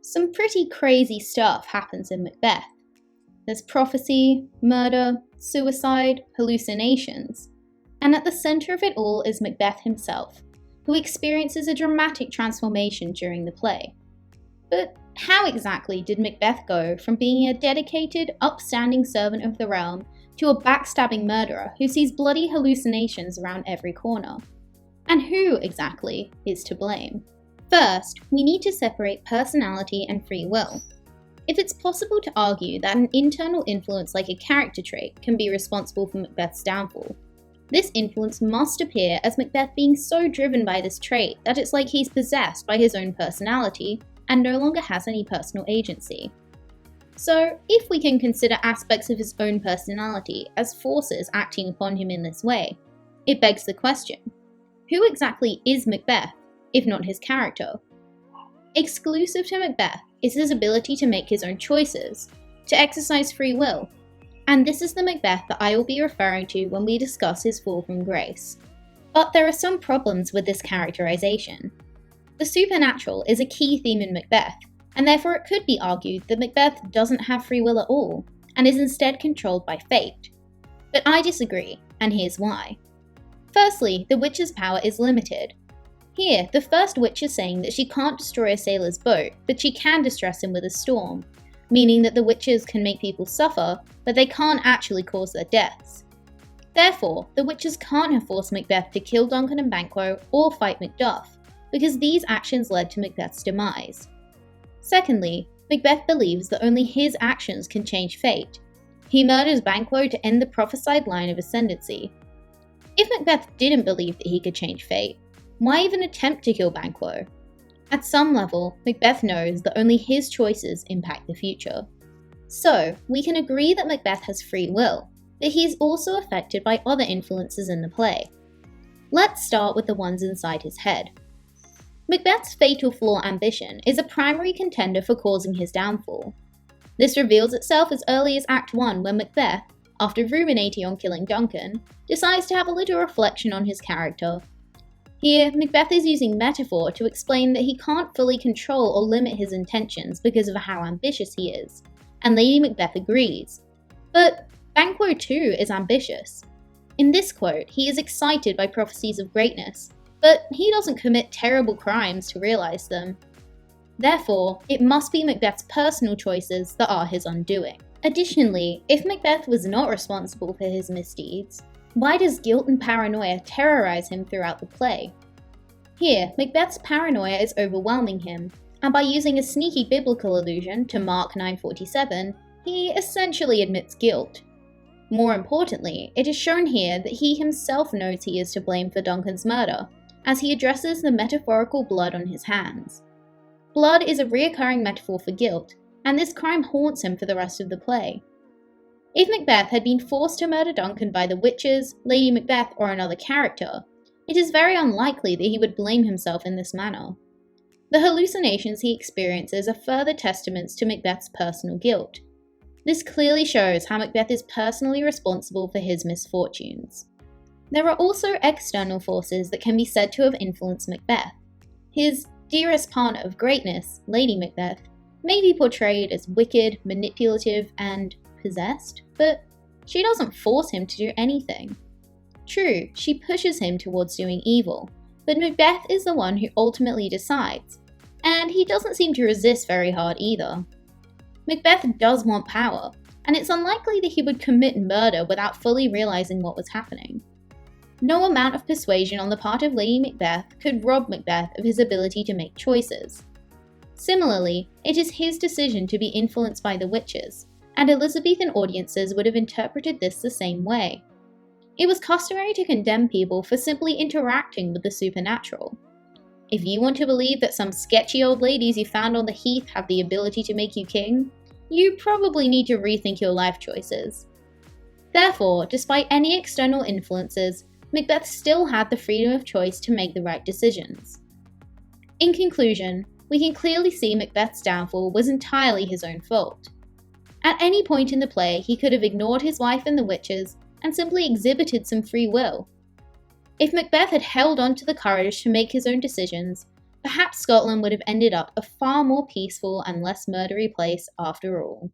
Some pretty crazy stuff happens in Macbeth. There's prophecy, murder, suicide, hallucinations, and at the centre of it all is Macbeth himself, who experiences a dramatic transformation during the play. But how exactly did Macbeth go from being a dedicated, upstanding servant of the realm to a backstabbing murderer who sees bloody hallucinations around every corner? And who, exactly, is to blame? First, we need to separate personality and free will. If it's possible to argue that an internal influence like a character trait can be responsible for Macbeth's downfall, this influence must appear as Macbeth being so driven by this trait that it's like he's possessed by his own personality and no longer has any personal agency. So, if we can consider aspects of his own personality as forces acting upon him in this way, it begs the question, who exactly is Macbeth, if not his character? Exclusive to Macbeth is his ability to make his own choices, to exercise free will, and this is the Macbeth that I will be referring to when we discuss his fall from grace. But there are some problems with this characterization. The supernatural is a key theme in Macbeth, and therefore it could be argued that Macbeth doesn't have free will at all, and is instead controlled by fate. But I disagree, and here's why. Firstly, the witch's power is limited. Here, the first witch is saying that she can't destroy a sailor's boat, but she can distress him with a storm, meaning that the witches can make people suffer, but they can't actually cause their deaths. Therefore, the witches can't have forced Macbeth to kill Duncan and Banquo or fight Macduff, because these actions led to Macbeth's demise. Secondly, Macbeth believes that only his actions can change fate. He murders Banquo to end the prophesied line of ascendancy. If Macbeth didn't believe that he could change fate, why even attempt to kill Banquo? At some level, Macbeth knows that only his choices impact the future. So, we can agree that Macbeth has free will, but he is also affected by other influences in the play. Let's start with the ones inside his head. Macbeth's fatal flaw ambition is a primary contender for causing his downfall. This reveals itself as early as Act 1 when Macbeth, after ruminating on killing Duncan, decides to have a little reflection on his character. Here, Macbeth is using metaphor to explain that he can't fully control or limit his intentions because of how ambitious he is, and Lady Macbeth agrees. But Banquo too is ambitious. In this quote, he is excited by prophecies of greatness, but he doesn't commit terrible crimes to realise them. Therefore, it must be Macbeth's personal choices that are his undoing. Additionally, if Macbeth was not responsible for his misdeeds, why does guilt and paranoia terrorise him throughout the play? Here, Macbeth's paranoia is overwhelming him, and by using a sneaky biblical allusion to Mark 9:47, he essentially admits guilt. More importantly, it is shown here that he himself knows he is to blame for Duncan's murder, as he addresses the metaphorical blood on his hands. Blood is a reoccurring metaphor for guilt, and this crime haunts him for the rest of the play. If Macbeth had been forced to murder Duncan by the witches, Lady Macbeth, or another character, it is very unlikely that he would blame himself in this manner. The hallucinations he experiences are further testaments to Macbeth's personal guilt. This clearly shows how Macbeth is personally responsible for his misfortunes. There are also external forces that can be said to have influenced Macbeth. His dearest partner of greatness, Lady Macbeth, may be portrayed as wicked, manipulative, and possessed, but she doesn't force him to do anything. True, she pushes him towards doing evil, but Macbeth is the one who ultimately decides, and he doesn't seem to resist very hard either. Macbeth does want power, and it's unlikely that he would commit murder without fully realizing what was happening. No amount of persuasion on the part of Lady Macbeth could rob Macbeth of his ability to make choices. Similarly, it is his decision to be influenced by the witches, and Elizabethan audiences would have interpreted this the same way. It was customary to condemn people for simply interacting with the supernatural. If you want to believe that some sketchy old ladies you found on the heath have the ability to make you king, you probably need to rethink your life choices. Therefore, despite any external influences, Macbeth still had the freedom of choice to make the right decisions. In conclusion, we can clearly see Macbeth's downfall was entirely his own fault. At any point in the play, he could have ignored his wife and the witches and simply exhibited some free will. If Macbeth had held on to the courage to make his own decisions, perhaps Scotland would have ended up a far more peaceful and less murdery place after all.